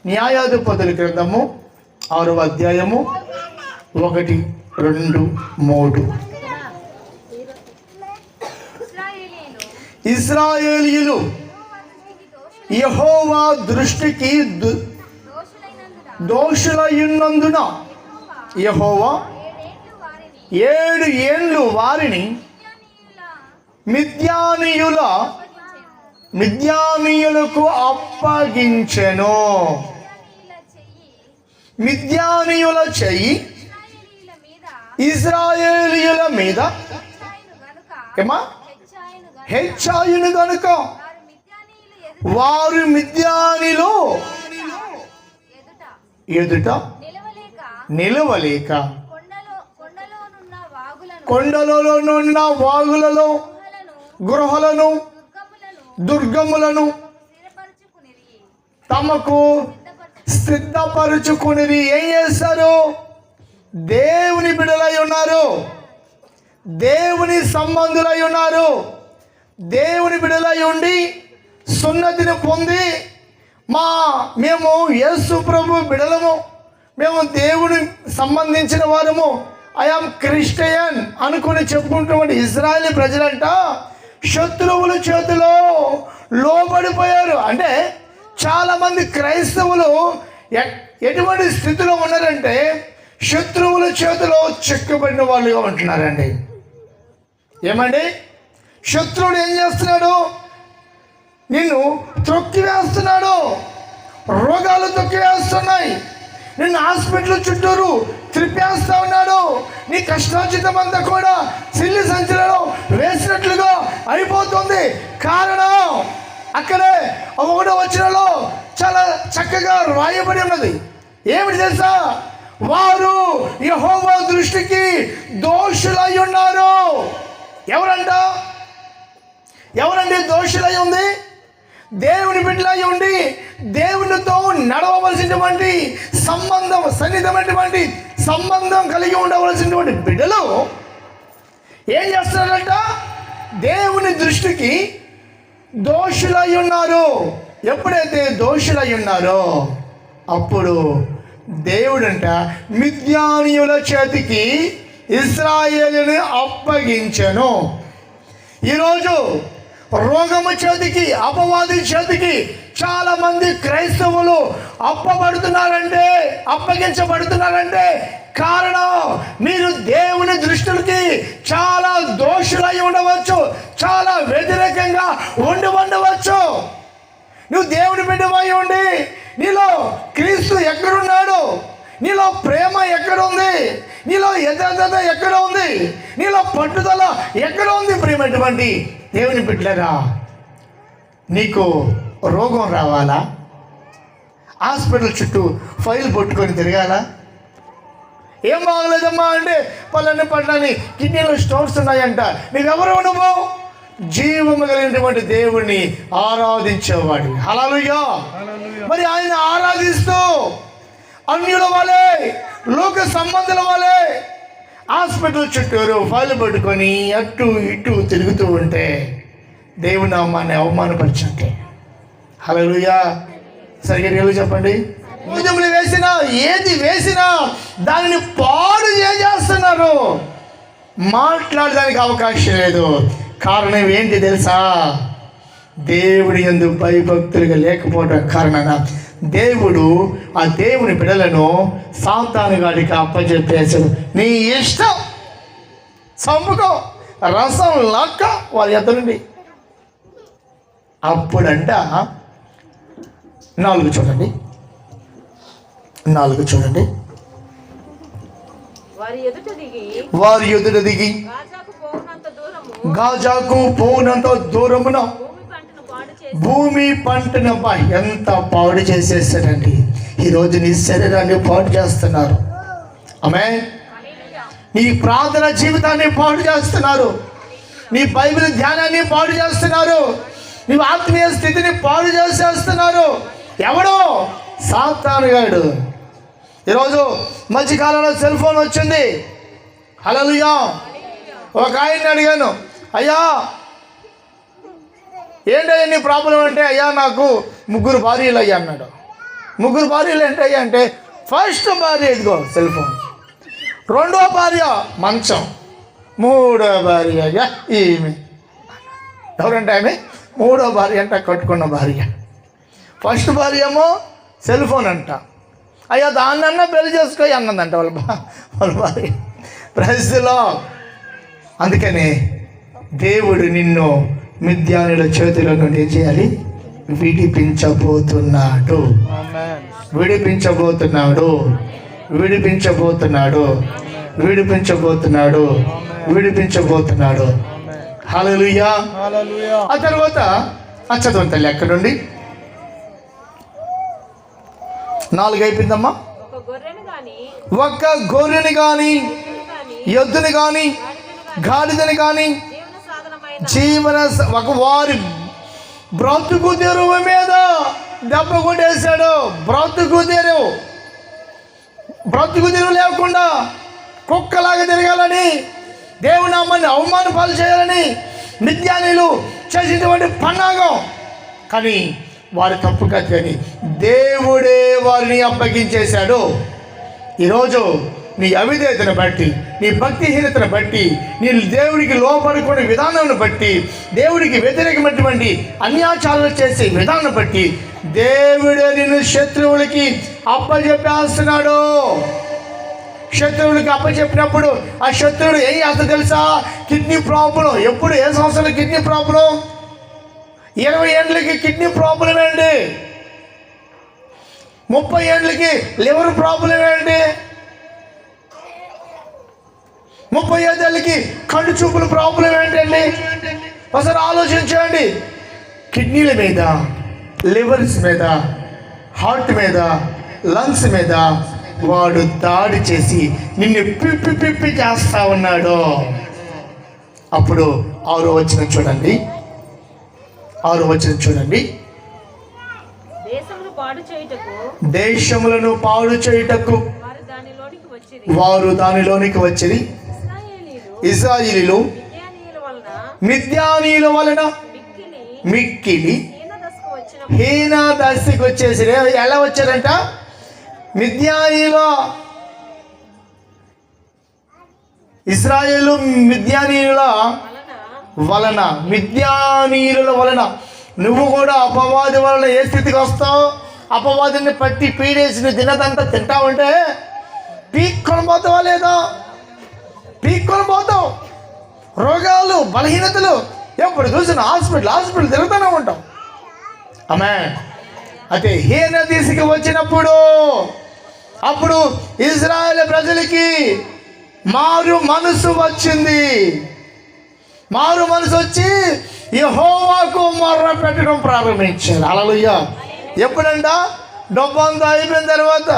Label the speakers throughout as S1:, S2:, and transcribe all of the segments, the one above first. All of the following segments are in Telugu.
S1: న్యాయాధిపతుల గ్రంథము 6వ అధ్యాయము 1, 2, 3. ఇశ్రాయేలీయులు యెహోవా దృష్టికి దోషులైనందున యెహోవా 7 ఏండ్లు వారిని మిద్యానీయులకు అప్పగించెను. మిద్యానీయుల చెయ్యి ఇశ్రాయేలీయుల మీద హెచ్చాయును గనుక వారు మిద్యానీయులు ఎదుట నిలవలేక కొండలలోనున్న వాగులలో గృహలను దుర్గములను తమకు సిద్ధపరుచుకుని ఏం చేస్తారు? దేవుని బిడ్డలై ఉన్నారు, దేవుని సంబంధులై ఉన్నారు. దేవుని బిడ్డలై ఉండి సున్నతిని పొంది మేము యేసు ప్రభు బిడ్డలము, మేము దేవుని సంబంధించిన వారము, ఐఆమ్ క్రిస్టియన్ అనుకుని చెప్పుకుంటున్నటువంటి ఇశ్రాయేలీ ప్రజలంట శత్రువుల చేతిలో లోబడిపోయారు. అంటే చాలామంది క్రైస్తవులు ఎటువంటి స్థితిలో ఉన్నారంటే శత్రువుల చేతిలో చిక్కబడిన వాళ్ళుగా ఉంటున్నారండి. ఏమండి, శత్రువుడు ఏం చేస్తున్నాడు? నిన్ను తొక్కివేస్తున్నాడు, రోగాలు తొక్కివేస్తున్నాయి, నిన్ను హాస్పిటల్ చుట్టూరు త్రిప్పేస్తా ఉన్నాడు. నీ కష్టార్జితం అంతా కూడా సిల్లి సంచులలో వేసినట్లుగా అయిపోతుంది. కారణం అక్కడే 1వ వచనంలో చాలా చక్కగా రాయబడి ఉన్నది. ఏమిటి తెలుసా? వారు యెహోవా దృష్టికి దోషులై ఉన్నారు. ఎవరండి దోషులై ఉంది? దేవుని బిడ్డలై ఉండి దేవునితో నడవవలసినటువంటి సంబంధం, సన్నిహితమైనటువంటి సంబంధం కలిగి ఉండవలసినటువంటి బిడ్డలు ఏం చేస్తున్నారంట? దేవుని దృష్టికి దోషులై ఉన్నారు. ఎప్పుడైతే దోషులై ఉన్నారో అప్పుడు దేవుడంట మిద్యానీయుల చేతికి ఇశ్రాయేలుని అప్పగించెను. ఈరోజు రోగము చేతికి, అపవాది చేతికి చాలా మంది క్రైస్తవులు అప్పగించబడుతున్నారంటే కారణం మీరు దేవుని దృష్టికి చాలా దోషులై ఉండవచ్చు, చాలా వ్యతిరేకంగా ఉండవచ్చు. నువ్వు దేవుని బిడ్డవై ఉండి నీలో క్రీస్తు ఎక్కడున్నాడు? నీలో ప్రేమ ఎక్కడుంది? నీలో యథార్థత ఎక్కడ ఉంది? నీలో పట్టుదల ఎక్కడ ఉంది? ప్రేమటువంటి దేవుని బిడ్డలారా, నీకు రోగం రావాలా? హాస్పిటల్ చుట్టూ ఫైల్ పట్టుకొని తిరగాలా? ఏం బాగలేదమ్మా అంటే పళ్ళని కిడ్నీలో స్టోన్స్ ఉన్నాయంట. నీవెవరు? నువ్వు జీవము కలిగినటువంటి దేవుణ్ణి ఆరాధించేవాడు. హల్లెలూయా. మరి ఆయన ఆరాధిస్తూ అన్యుల వాళ్ళే, లోక సంబంధుల వాళ్ళే హాస్పిటల్ చుట్టూరు ఫైల్ పట్టుకొని అటు ఇటు తిరుగుతూ ఉంటే దేవుని నామాన్ని అవమానపరచంటే. హల్లెలూయా. సరిగ్గా చెప్పండి. భోజములు వేసినా ఏది వేసినా దానిని పాడు చేస్తున్నారు. మాట్లాడడానికి అవకాశం లేదు. కారణం ఏంటి తెలుసా? దేవుడి యందు భయభక్తులుగా లేకపోవడం కారణంగా దేవుడు ఆ దేవుని బిడ్డలను సాతాను గాడికి అప్పచెప్పేసాడు. నీ ఇష్టం, చంపుకో, రసం లాక్క వాళ్ళ ఎద్దరుండి. అప్పుడంట 4 చూడండి, వారి ఎదుట దిగి గాజాకు పోనంత దూరమున భూమి పంటను ఎంత పాడు చేసేస్తాడండి. ఈరోజు నీ శరీరాన్ని పాడు చేస్తున్నారు. ఆమేన్. నీ ప్రార్థన జీవితాన్ని పాడు చేస్తున్నారు, నీ బైబిల్ ధ్యానాన్ని పాడు చేస్తున్నారు, నీ ఆత్మీయ స్థితిని పాడు చేసేస్తున్నారు. ఎవడో? సాతాను గాడు. ఈరోజు మధ్యకాలంలో సెల్ ఫోన్ వచ్చింది. హల్లెలూయా. ఒక ఆయన్ని అడిగాను, అయ్యా ఏంటయ్యా నీ ప్రాబ్లం అంటే, అయ్యా నాకు 3 భార్యలు అయ్యా అన్నాడు. ముగ్గురు భార్యలు ఏంటయ్యా అంటే, ఫస్ట్ భార్య ఇదిగో సెల్ ఫోన్, రెండో భార్య మంచం, మూడో భార్యగా ఈమె. ఎవరంటే ఆమె మూడో భార్య అంట, కట్టుకున్న భార్య. ఫస్ట్ భార్య ఏమో సెల్ ఫోన్ అంట, అయ్యా దాన్నన్నా పెళ్లి చేసుకో అన్నదంట వాళ్ళ భార్య. ప్రజలో అందుకని దేవుడు నిన్ను మిద్యానుల చేతిలో నుండి ఏం చేయాలి? విడిపించబోతున్నాడు, విడిపించబోతున్నాడు, విడిపించబోతున్నాడు, విడిపించబోతున్నాడు, విడిపించబోతున్నాడు. హల్లెలూయా. ఆ తర్వాత చదవండి తల్లి అక్కడ నుండి 4 అయిపోయిందమ్మా. ఒక్క గొర్రెని కానీ, ఎద్దుని కానీ, గాడిదని కానీ జీవన వారి బ్రతుకు తెరువు మీద దెబ్బ కొట్టేశాడు. బ్రతుకు తెరువు లేకుండా కుక్కలాగా తిరగాలని, దేవుని నామాన్ని అవమాన పాలు చేయాలని మిద్యానీయులు చేసినటువంటి పన్నాగం. కానీ వారి తప్పు కాదు, కానీ దేవుడే వారిని అప్పగించేశాడు. ఈరోజు నీ అవిధేయతను బట్టి, నీ భక్తిహీనతను బట్టి, నీ దేవుడికి లోపడుకునే విధానాన్ని బట్టి, దేవుడికి వ్యతిరేకమైనటువంటి అన్యాచారాలు చేసే విధానం బట్టి దేవుడే నిన్ను శత్రువులకి అప్పచెప్పేస్తున్నాడు. శత్రువులకి అప్పచెప్పినప్పుడు ఆ శత్రువుడు ఏం చేస్తా తెలుసా? Kidney problem. ఎప్పుడు ఏ సంవత్సరంలో కిడ్నీ ప్రాబ్లం? 20 ఏళ్ళకి కిడ్నీ ప్రాబ్లం ఏంటి? 30 ఏళ్ళకి లివర్ ప్రాబ్లం ఏంటి? 35 ఏళ్ళకి కళ్ళు చూపుల ప్రాబ్లం ఏంటండి? ఒకసారి ఆలోచించండి. కిడ్నీల మీద, లివర్స్ మీద, హార్ట్ మీద, లంగ్స్ మీద వాడు దాడి చేసి నిన్ను పిప్పి చేస్తా ఉన్నాడు. అప్పుడు 6వ వచనం చూడండి, 6వ వచనం చూడండి. దేశములను పాడు చేయుటకు వారు దానిలోనికి వచ్చిరి. ఇశ్రాయేలీయులు మిద్యానీయుల వలన మిక్కిలి హీన దశకు వచ్చేసిరి. ఎలా వచ్చారంట? మిద్యానీయుల, ఇశ్రాయేలు మిద్యానీయుల వలన, మిద్యానీయుల వలన. నువ్వు కూడా అపవాది వలన ఏ స్థితికి వస్తావు? అపవాదిని పట్టి పీడేసి నువ్వు తినదంతా తింటావంటే పీక్కొని పోతావా లేదా? పీక్కొని పోతావు. రోగాలు, బలహీనతలు ఎప్పుడు చూసిన హాస్పిటల్ తిరుగుతూనే ఉంటాం. ఆమె అయితే హీన దిశకి వచ్చినప్పుడు అప్పుడు ఇశ్రాయేలు ప్రజలకి మారు మనసు వచ్చింది. మారు మనసు వచ్చి యెహోవాకు మొర్ర పెట్టడం ప్రారంభించారు. హల్లెలూయా. ఎప్పుడంట? డబ్బంతా అయిపోయిన తర్వాత,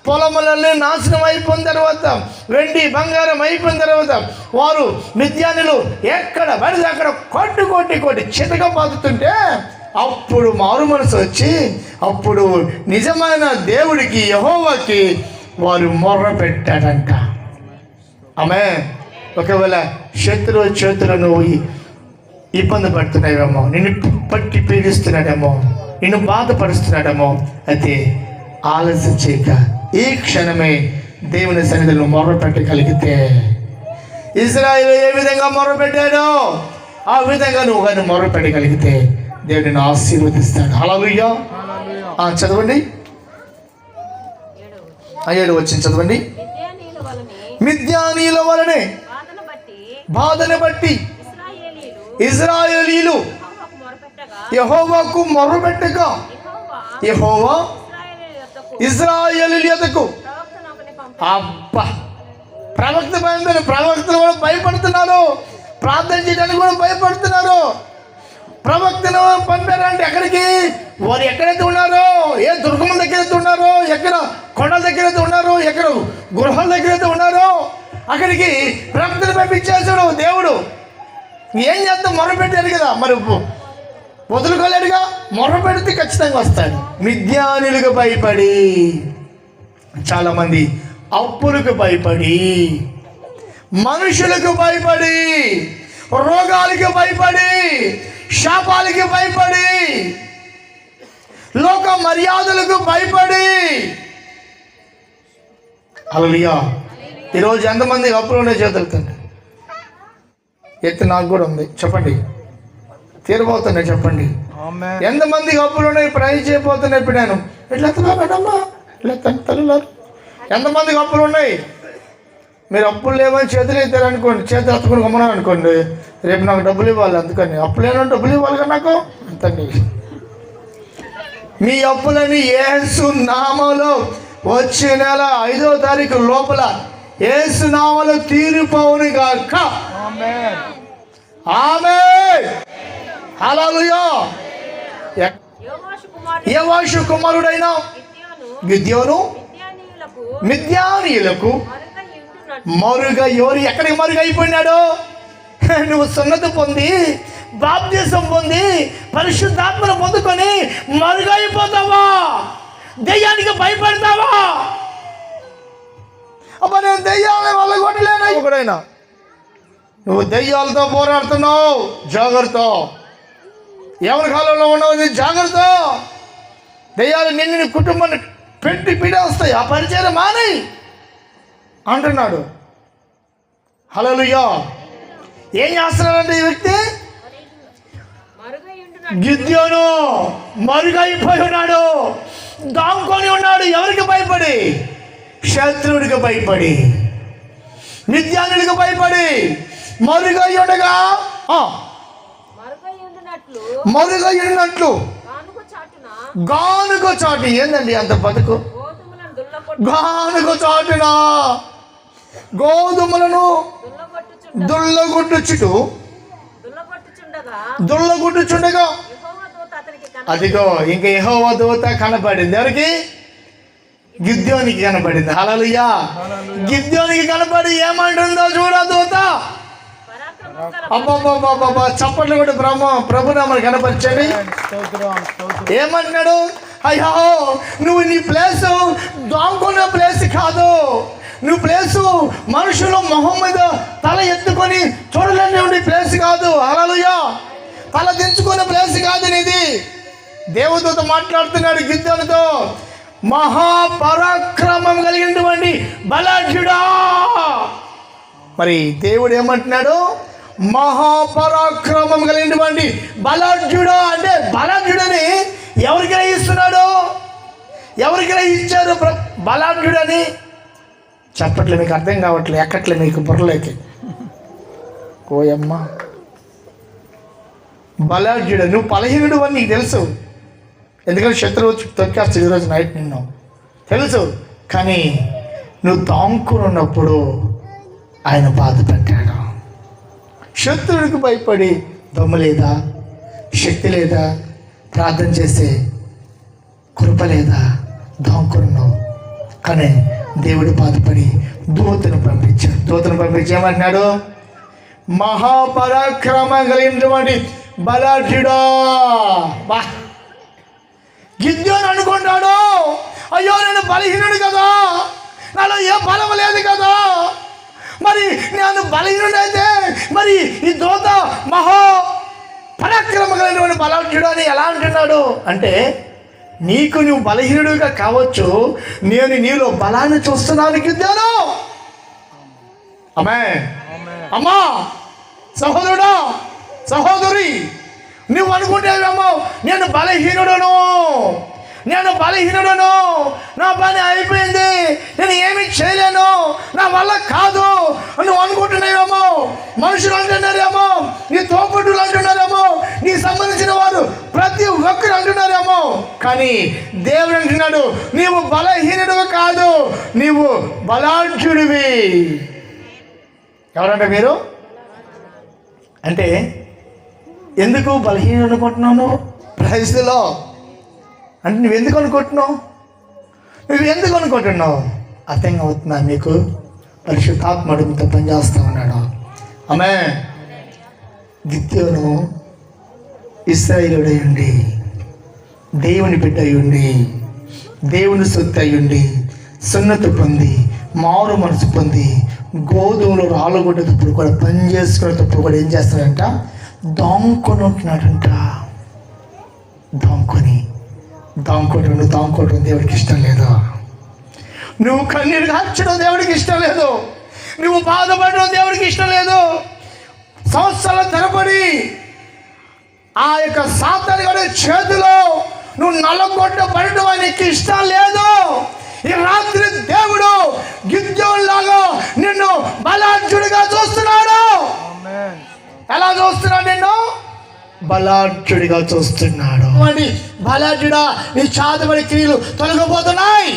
S1: పొలములన్నీ నాశనం అయిపోయిన తర్వాత, వెండి బంగారం అయిపోయిన తర్వాత వారు మిద్యానీయులు ఎక్కడ పడితే అక్కడ కొట్టి చితక బాదుతుంటే అప్పుడు మారు మనసు వచ్చి అప్పుడు నిజమైన దేవుడికి, యెహోవాకి వారు మొర్ర పెట్టాడంట. ఆమె ఒకవేళ శత్రువు చేతులు నువ్వు ఇబ్బంది పడుతున్నావేమో, నిన్ను పట్టి పీడిస్తున్నాడేమో, నిన్ను బాధపరుస్తున్నాడేమో, అయితే ఆలస్యం చేయక ఈ క్షణమే దేవుని సన్నిధిలో మొర్ర పెట్టగలిగితే, ఇశ్రాయేలు ఏ విధంగా మొర్ర పెట్టాడో ఆ విధంగా నువ్వు కానీ మొర్ర పెట్టగలిగితే దేవుడిని ఆశీర్వదిస్తాడు. హల్లెలూయా. చదవండి 7వ వచనం చదవండి. మిద్యానీయుల వలనే బాధను బట్టి ఇశ్రాయేలీయులు యెహోవాకు మొర్రపెట్టగా యెహోవా ఇశ్రాయేలీయుల యొద్దకు. అబ్బా, ప్రవక్తలు కూడా భయపడుతున్నారు, ప్రార్థన చేయడానికి కూడా భయపడుతున్నారు. ప్రవక్తను పంపారంటే ఎక్కడికి? వారు ఎక్కడైతే ఉన్నారో, ఏ దుర్గముల దగ్గర అయితే ఉన్నారో, ఎక్కడ కొండల దగ్గర అయితే ఉన్నారో, ఎక్కడ గృహాల దగ్గర అయితే ఉన్నారో అక్కడికి ప్రవక్తను పంపించేశాడు దేవుడు. ఏం చేద్దాం? మొర్రపెట్టారు కదా, మరి వదులుకోలేడుగా. మొర్ర పెడితే ఖచ్చితంగా వస్తాడు. మిద్యానీయులకు భయపడి, చాలామంది అప్పులకు భయపడి, మనుషులకు భయపడి, రోగాలకు భయపడి, శాపాలకి భయపడి, లోక మర్యాదలకు భయపడి. హల్లెలూయా. ఈరోజు ఎంతమందికి అప్పులు ఉన్నాయి చేతులుతండి? ఎత్తి నాకు కూడా ఉంది, చెప్పండి. తీరబోతున్నాయి, చెప్పండి. ఎంతమందికి అప్పులు ఉన్నాయి? ప్రైజ్ చేయబోతున్నాయి. ఇప్పుడు నేను ఇట్లా ఎత్తున్నాడమ్మా, ఇట్లా తల్లులారు. ఎంతమందికి అప్పులు ఉన్నాయి? మీరు అప్పులు లేవని చేతులు ఎత్తారనుకోండి, చేతులు ఎత్తుకుని గమ్మన్నారు అనుకోండి, రేపు నాకు డబ్బులు ఇవ్వాలి, అందుకని అప్పులు లేని డబ్బులు ఇవ్వాలి కదా నాకు అంతండి. మీ అప్పులని యేసు నామములో వచ్చే నెల 5వ తారీఖు లోపల యేసు నామములో తీరిపోవును గాక. ఆమేన్. హల్లెలూయా. యోవాషు కుమారుడైన గిద్యోను మిద్యానీయులకు మరుగా ఎవరు ఎక్కడికి మరుగైపోయినాడు? నువ్వు సున్నతి పొంది బాప్తిసం పొంది పరిశుద్ధాత్మను పొందుకొని మరుగైపోతావా? దెయ్యానికి భయపడతావా? అబ్బా నేను దెయ్యాలని వల్ల కొట్టలేనా? ఒకడైనా నువ్వు దెయ్యాలతో పోరాడుతున్నావు, జాగ్రత్త. ఎవరి కాలంలో ఉండవు, జాగ్రత్త. దెయ్యాలు నిన్ను కుటుంబాన్ని పెట్టి పీడేస్తాయి, ఆ పరిచయం మాని అంటున్నాడు. హల్లెలూయా. ఏం చేస్తున్నాడంటే ఈ వ్యక్తి? గిద్యోను మరుగైపోయి ఉన్నాడు, దాంకొని ఉన్నాడు. ఎవరికి భయపడి? శత్రువుడికి భయపడి, మిద్యానుడికి భయపడి మరుగై ఉండగా మరుగై ఉన్నట్లు గానుగ చాటు. ఏందండి అంత బతుకు? గానుగ చాటున గోధుమలను దుల్లగొట్టుచుండగా అదిగో ఇంక యెహోవా దూత కనపడింది. ఎవరికి? గిద్యోనికి కనపడింది. హల్లెలూయా. గిద్యోనికి కనపడి ఏమంటుందో చూడ దూత. అబ్బా చప్పట్లు కూడా ప్రభునామని కనపరచండి. ఏమంటున్నాడు? అయ్యో నువ్వు నీ ప్లేసు దాంకున్న ప్లేస్ కాదు, నువ్వు ప్లేసు మనుషులు మొహం మీద తల ఎత్తుకొని చూడలేని ప్లేస్ కాదు. హల్లెలూయా. తల దించుకునే ప్లేస్ కాదు నీది. దేవదూత మాట్లాడుతున్నాడు గిద్యోనుతో. మహాపరాక్రమం కలిగినటువంటి బలాఢ్యుడా. మరి దేవుడు ఏమంటున్నాడు? మహాపరాక్రమం కలిగినటువంటి బలాఢ్యుడా. అంటే బలాఢ్యుడని ఎవరికి గ్రహిస్తున్నాడు? ఎవరికి గ్రహించారు బలాఢ్యుడని? చెప్పట్లే, మీకు అర్థం కావట్లే, ఎక్కట్లే మీకు బుర్రలోకి. ఓయమ్మ, బలాఢ్యుడు. నువ్వు బలహీనుడు అని నీకు తెలుసు, ఎందుకంటే శత్రువు తొక్కేస్తాడు ఈరోజు నైట్ నిన్ను, తెలుసు. కానీ నువ్వు దాంకుని ఉన్నప్పుడు ఆయన బాధ పెట్టాడు. శత్రువుడికి భయపడి దమ్ము లేదా, శక్తి లేదా, ప్రార్థన చేసే కృప లేదా, దాంకున్నావు. కానీ దేవుడు బాధపడి దూతను పంపించాడు. దూతను పంపించి ఏమంటున్నాడు? మహాపరాక్రమం కలిగినటువంటి బలాఢ్యుడా. బా గిద్యోను అనుకుంటాడు, అయ్యో నేను బలహీనుడు కదా, నాలో ఏ బలం లేదు కదా, మరి నేను బలహీనుడైతే మరి ఈ దూత మహా పరాక్రమం కలిగినటువంటి బలాఢ్యుడు అని ఎలా అంటున్నాడు అంటే, నీకు నువ్వు బలహీనుడిగా కావచ్చు, నేను నీలో బలాన్ని చూస్తున్నాను గిద్యోను. అమ్మా సహోదరుడా, సహోదరి, నువ్వు అనుకుంటేవేమో నేను బలహీనుడను, నా పని అయిపోయింది, నేను ఏమీ చేయలేను, నా వల్ల కాదు నువ్వు అనుకుంటున్నావేమో. మనుషులు అంటున్నారేమో, నీ తోపుట్టులు అంటున్నారేమో, నీ సంబంధించిన వారు ప్రతి ఒక్కరు అంటున్నారేమో. కానీ దేవుడు అంటున్నాడు, నీవు బలహీనుడు కాదు, నీవు బలాఢ్యుడివి. ఎవరంటే మీరు? అంటే ఎందుకు బలహీనుడు అనుకుంటున్నాను? ప్రైజ్లో అంటే నువ్వెందుకు అనుకుంటున్నావు? అర్థంగా అవుతుందా మీకు? పరిశుద్ధాత్ముడు మీతో పనిచేస్తూ ఉన్నాడు. ఆమేన్. గిద్యోను ఇశ్రాయేలుడు అయ్యుండి, దేవుని బిడ్డ అయ్యుండి, దేవుని సొత్తు అయ్యుండి, సున్నతి పొంది, మారు మనసు పొంది, గోధుమలు రాళ్ళగొట్టేటప్పుడు కూడా పని చేసుకునేటప్పుడు కూడా ఏం చేస్తాడంట? దాంకొని ఉంటున్నాడంట. దాంకొని దాంకోవడం దేవుడికి ఇష్టం లేదు. నువ్వు కన్నీరు కార్చడం దేవుడికి ఇష్టం లేదు. నువ్వు బాధపడడం దేవుడికి ఇష్టం లేదు. సంవత్సరాల తరబడి ఆ యొక్క సాతాను గారి చేతిలో నువ్వు నల్లగొట్టబడటం ఆయనకి ఇష్టం లేదు. ఈ రాత్రి దేవుడు గిద్యోనులాగా నిన్ను బలాఢ్యుడిగా చూస్తున్నాడు. ఎలా చూస్తున్నాడు? నిన్ను బలాఢ్యుడిగా చూస్తున్నాడు. బలాఢ్యుడా, నీ చాదబడి క్రియలు తొలగిపోతున్నాయి.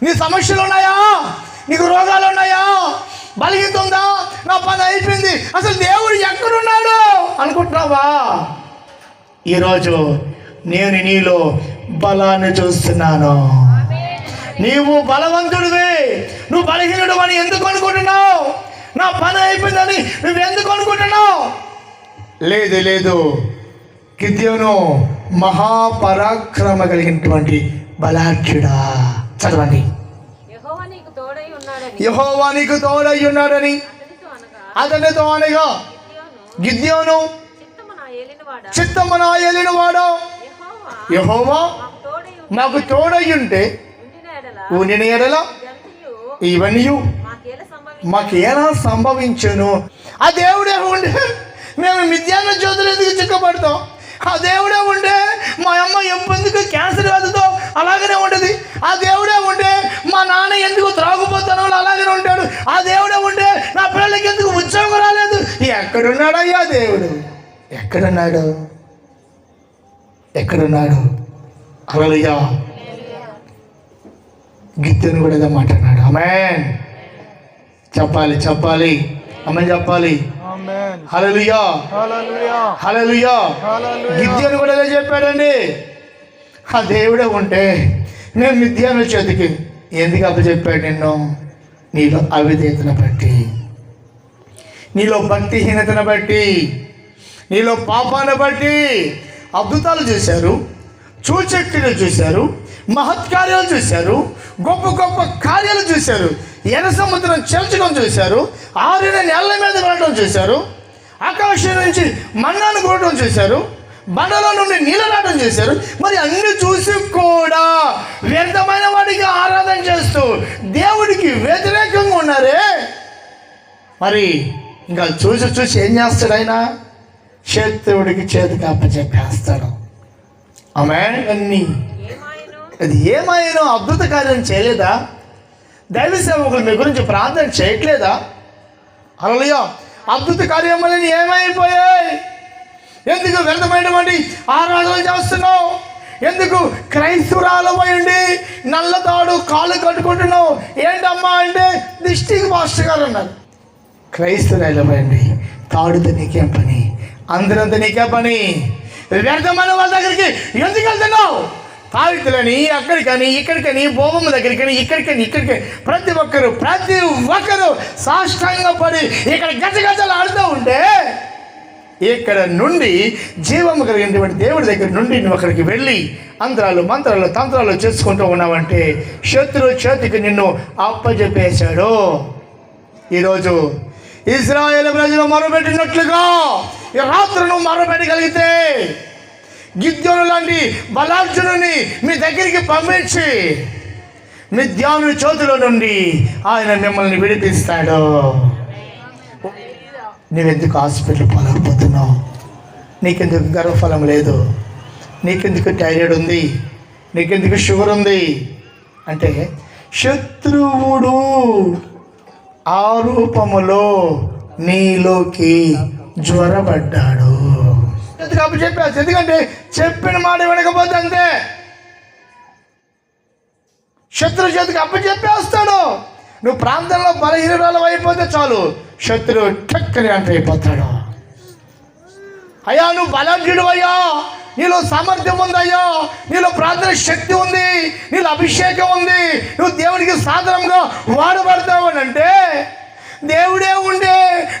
S1: నీ సమస్యలు ఉన్నాయా? నీకు రోగాలు ఉన్నాయా? బలహీనత ఉందా? నా పని అయిపోయింది, అసలు దేవుడు ఎక్కడున్నాడు అనుకుంటున్నావా? ఈరోజు నేను నీలో బలాన్ని చూస్తున్నాను. నీవు బలవంతుడివి, నువ్వు బలహీనుడు అని ఎందుకు అనుకుంటున్నావు? నా పని అయిపోయిందని నువ్వు ఎందుకు అనుకుంటున్నావు? లేదు, గిద్యోను మహాపరాక్రమ కలిగినటువంటి బలాఢ్యుడా. చదవండి. యెహోవా నీకు తోడై ఉన్నాడని అతనితో అనగా గిద్యోను, చిత్తము నా ఏలినవాడా, యెహోవా మాకు తోడై ఉంటే ఉండిన ఎడల ఇవన్నీ మాకేలా సంభవించును. ఆ దేవుడే ఉండే మేము మిథ్యాన్న జ్యోతులు ఎందుకు చిక్కబడతాం? ఆ దేవుడే ఉండే మా అమ్మ ఎందుకు క్యాన్సర్ వ్యాధితో అలాగనే ఉంటుంది. ఆ దేవుడే ఉండే మా నాన్న ఎందుకు త్రాగుపోతానో అలాగనే ఉంటాడు. ఆ దేవుడే ఉండే నా పిల్లలకి ఎందుకు ఉద్యోగం రాలేదు. ఎక్కడున్నాడయ్యా దేవుడు? ఎక్కడున్నాడు? హల్లెలూయా. గిద్యోను కూడా ఏదో మాట్లాడినాడు. ఆమేన్ చెప్పాలి. ఆమేన్ చెప్పాలి. హల్లెలూయా. గిద్యోను కూడా ఏదో చెప్పాడండి. ఆ దేవుడే ఉంటే నేను మిథ్యాను చేతికి ఎందుకు అప్పచెప్పాడు నిన్ను? నీలో అవిధేయతను బట్టి, నీలో భక్తిహీనతను బట్టి, నీలో పాపాన్ని బట్టి. అద్భుతాలు చూశారు, సూచక్రియలు చూశారు, మహత్కార్యాలు చూశారు, గొప్ప గొప్ప కార్యాలు చూశారు. ఎర్ర సముద్రం చెల్చడం చూశారు, ఆరిన నేల మీద వెళ్ళడం చూశారు, ఆకాశం నుంచి మన్నాను కొట్టడం చూశారు, బండలో నుండి నీళ్ళ నాటం చేశారు. మరి అన్ని చూసి కూడా వ్యర్థమైన వాడికి ఆరాధన చేస్తూ దేవుడికి వ్యతిరేకంగా ఉన్నారే. మరి ఇంకా చూసి ఏం చేస్తాడు ఆయన? శత్రువుడికి చేతికి అప్పచెప్పేస్తాడు. ఆమేన్. అన్నీ అది ఏమైనా అద్భుత కార్యం చేయలేదా? దైవ సేవకులు మీ గురించి ప్రార్థన చేయట్లేదా? హల్లెలూయా. అద్భుత కార్యములని ఏమైపోయాయి? ఎందుకు వ్యర్థమైనటువంటి ఆరాధన చేస్తున్నావు? ఎందుకు క్రైస్తవురాలమై ఉండి నల్లతాడు కాళ్ళు కట్టుకుంటున్నావు? ఏంటమ్మా అంటే డిస్ట్రిక్ట్ మాస్టర్ గారు అన్నారు. క్రైస్తవురాలమై ఉండి తాడుతో నీకేం పని? అందరంతా నీకే పని? వ్యర్థమైన వాళ్ళ దగ్గరికి ఎందుకు వెళ్తున్నావు? తావితులని అక్కడికని ఇక్కడికని బోబమ్మ దగ్గరికని ఇక్కడికని ప్రతి ఒక్కరు సాష్టాంగ పడి ఇక్కడ గజగజలు ఆడుతూ ఉంటే ఇక్కడ నుండి జీవము కలిగినటువంటి దేవుడి దగ్గర నుండి నువ్వు అక్కడికి వెళ్ళి అంతరాలు మంత్రాలు తంత్రాలు చేసుకుంటూ ఉన్నావంటే శత్రువు చేతికి నిన్ను అప్పజెప్పేశాడు. ఈరోజు ఇశ్రాయేలు ప్రజలు మొరపెట్టినట్లుగా ఈ రాత్రి నువ్వు మొరపెట్టగలిగితే గిద్యోను లాంటి బలార్జునుని మీ దగ్గరికి పంపించి మిద్యాను చేతుల నుండి ఆయన మిమ్మల్ని విడిపిస్తాడు. నువ్వెందుకు హాస్పిటల్ పాలకపోతున్నావు? నీకెందుకు గర్భఫలం లేదు? నీకెందుకు థైరాయిడ్ ఉంది? నీకెందుకు షుగర్ ఉంది? అంటే శత్రువుడు ఆ రూపములో నీలోకి జ్వరపడ్డాడు. ఎందుకు చెప్పాను? ఎందుకంటే చెప్పిన మాట వినకపోతే అంతే, శత్రువు చేతికి అప్పచెప్పేస్తాడు. నువ్వు ప్రాంతంలో బలహీనురాలు అయిపోతే చాలు, శత్రువు టక్కని అయిపోతాడు. అయ్యా నువ్వు బలాఢ్యుడు అయ్యా, నీలో సామర్థ్యం ఉందయ్యా, నీలో ప్రార్థన శక్తి ఉంది, నీలో అభిషేకం ఉంది, నువ్వు దేవునికి సాధనంగా వాడబడతావు అని అంటే దేవుడే ఉండే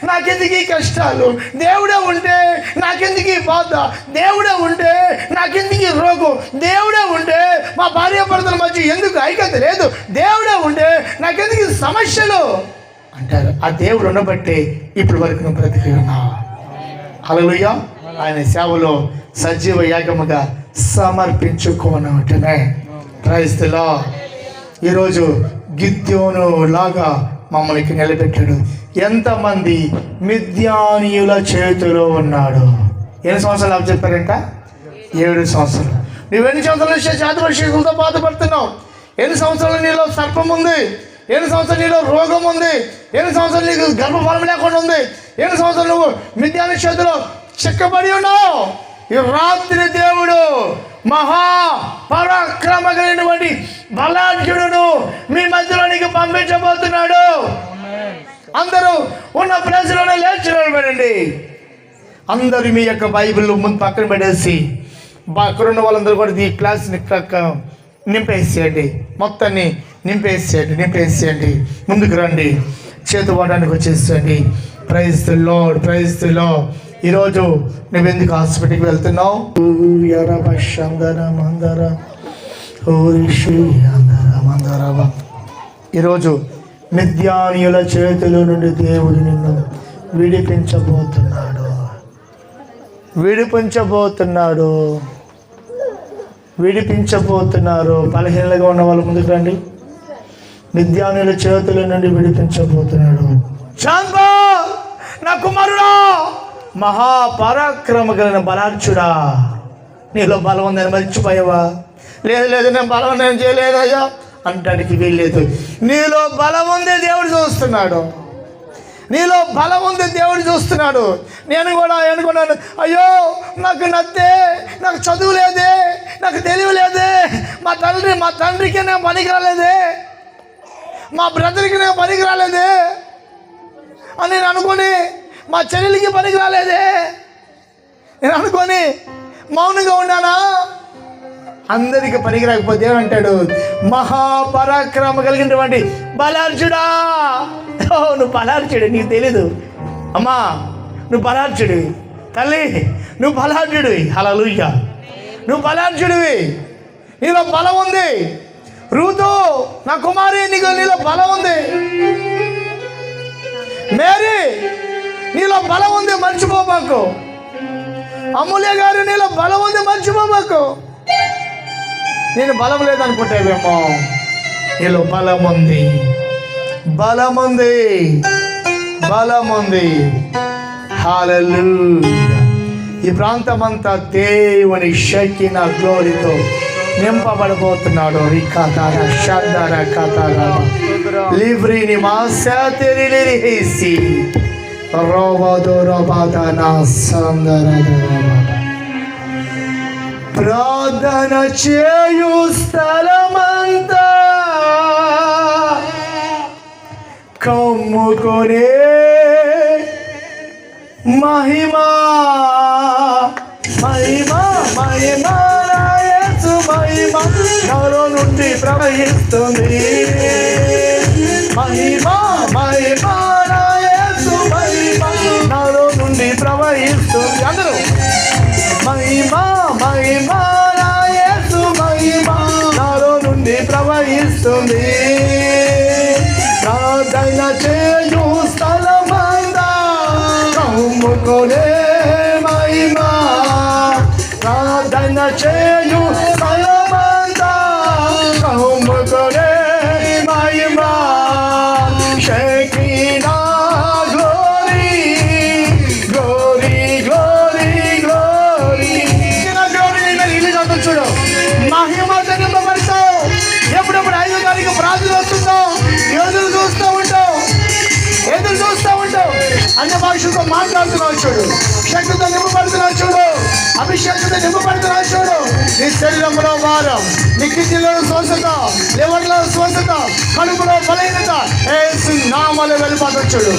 S1: నాకెందుకు ఈ కష్టాలు, దేవుడే ఉంటే నాకెందుకు ఈ బాధ, దేవుడే ఉంటే నాకెందుకు ఈ రోగం, దేవుడే ఉంటే మా భార్యాభర్తల మధ్య ఎందుకు ఐక్యత లేదు, దేవుడే ఉంటే నాకెందుకు ఈ సమస్యలు అంటారు. ఆ దేవుడు ఉండబట్టే ఇప్పటి వరకు నువ్వు బ్రతికి ఉన్నావు. హల్లెలూయా. ఆయన సేవలో సజీవ యాగముగా సమర్పించుకోనటమే. Praise the lord. ఈరోజు గిద్యోను లాగా మమ్మల్ని నిలబెట్టాడు. ఎంతమంది మిద్యానీయుల చేతిలో ఉన్నాడు. ఎన్ని సంవత్సరాలు చెప్పారంట? 7 సంవత్సరాలు. నువ్వు ఎన్ని సంవత్సరాల నుంచి శాతవర్షికులతో బాధపడుతున్నావు? ఎన్ని సంవత్సరాలు నీలో సర్పం ఉంది? ఎన్ని సంవత్సరాలు నీలో రోగం ఉంది? ఎన్ని సంవత్సరాలు నీకు గర్భఫలం లేకుండా ఉంది? ఎన్ని సంవత్సరాలు నువ్వు మిద్యాని చేతిలో చిక్కబడి ఉన్నావు? ఈ రాత్రి దేవుడు మహా పరాక్రమ కలిగినటువంటి బలాఢ్యుడును మీ మధ్యలోనికి పంపించబోతున్నాడు. అందరూ ఉన్న ప్లేస్లోనే లేచి నిలబడండి. అందరూ మీ యొక్క బైబిల్ ముందు పక్కన పెట్టేసి అక్కడ ఉన్న వాళ్ళందరూ కూడా ఈ క్లాస్ని నింపేసేయండి. మొత్తాన్ని నింపేసేయండి. ముందుకు రండి, చేతు పడడానికి వచ్చేసేయండి. Praise the lord, praise the lord. ఈరోజు నువ్వెందుకు హాస్పిటల్కి వెళ్తున్నావు? ఈరోజు మిద్యానీయుల చేతుల నుండి దేవుడు నిన్ను విడిపించబోతున్నారు. బలహీనలుగా ఉన్న వాళ్ళు ముందుకు రండి. మిద్యానీయుల చేతుల నుండి విడిపించబోతున్నాడు. శాంబా, నా కుమారుడా, మహాపరాక్రమ కలిగిన బలార్చుడా, నీలో బలం ఉందని మర్చిపోయావా? లేదు నేను బలం నేను చేయలేదయ్యా అంటానికి వీల్లేదు. నీలో బలం ఉంది, దేవుడు చూస్తున్నాడు. నీలో బలం ఉంది, దేవుడు చూస్తున్నాడు. నేను కూడా అనుకున్నాను, అయ్యో నాకు నాకు చదువు లేదే, నాకు తెలివి లేదే, మా తండ్రికి నేను పనికి రాలేదే, మా బ్రదర్కి నేను పనికి రాలేదే అని నేను అనుకొని, మా చెల్లెలికి పనికి రాలేదే నేను అనుకొని మౌనంగా ఉన్నానా? అందరికి పనికి రాకపోతే ఏమంటాడు? మహాపరాక్రమ కలిగినటువంటి బలార్జుడా. నువ్వు బలార్జుడు, నీకు తెలీదు అమ్మా. నువ్వు బలార్జుడివి తల్లి, నువ్వు బలార్జుడివి. హల్లెలూయా, నువ్వు బలార్జుడివి. నీలో బలం ఉంది. రూతు, నా కుమారి, నీలో బలం ఉంది. మేరీ, నీలో బలం ఉంది, మర్చిపోబాకు. అమూల్య గారు, నీలో బలం ఉంది, మర్చిపోబాకు. నేను బలం లేదనుకుంటేవేమో, నీలో బలం ఉంది. హల్లెలూయా. ఈ ప్రాంతమంతా దేవుని షకిన గ్లోరీతో నింపబడబోతున్నాడు. రికాతారా షాదారా కాతారా లివ్రిని మాసాతిరిలిరిసి రోబదో రోబాదానా సందరదరా. ప్రార్థన చేయు స్థలమంతా కమ్ముకొనే మహిమా మహిమా మహిమా యేసు మహిమా నాలో నుండి ప్రవహిస్తుంది. మహిమా మహిమా యేసు మహిమా నాలో నుండి ప్రవహిస్తుంది. అందరూ మహిమా మహిమా యేసు మహిమా నాలో నుండి ప్రవహిస్తుంది. ప్రార్థన చేయు స్థలమంతా కమ్ముకొనే మహిమా. ప్రార్థన చేయు స్థలమంతా కమ్ముకొనే మహిమా. షకీనా గ్లోరీ గ్లోరీ గ్లోరీ గ్లోరీ. చూడు, మహిమ జన్మపడతావు. ఎప్పుడప్పుడు 5వ తారీఖు ప్రార్థన వస్తుంటావు, ఎదురు చూస్తూ ఉంటావు. అన్ని భాషలతో మాట్లాడుతున్నావు చూడు, శక్తితో నింపబడుతున్నావు చూడు, అభిషేకంతో నింపబడుతున్నావు చూడు. నీ శరీరంలో భారం, నీ కిడ్నీలో స్వస్థత, లివర్లో స్వస్థత, కడుపులో బలహీనత యేసు నామములో వెళ్ళిపోతావు చూడు.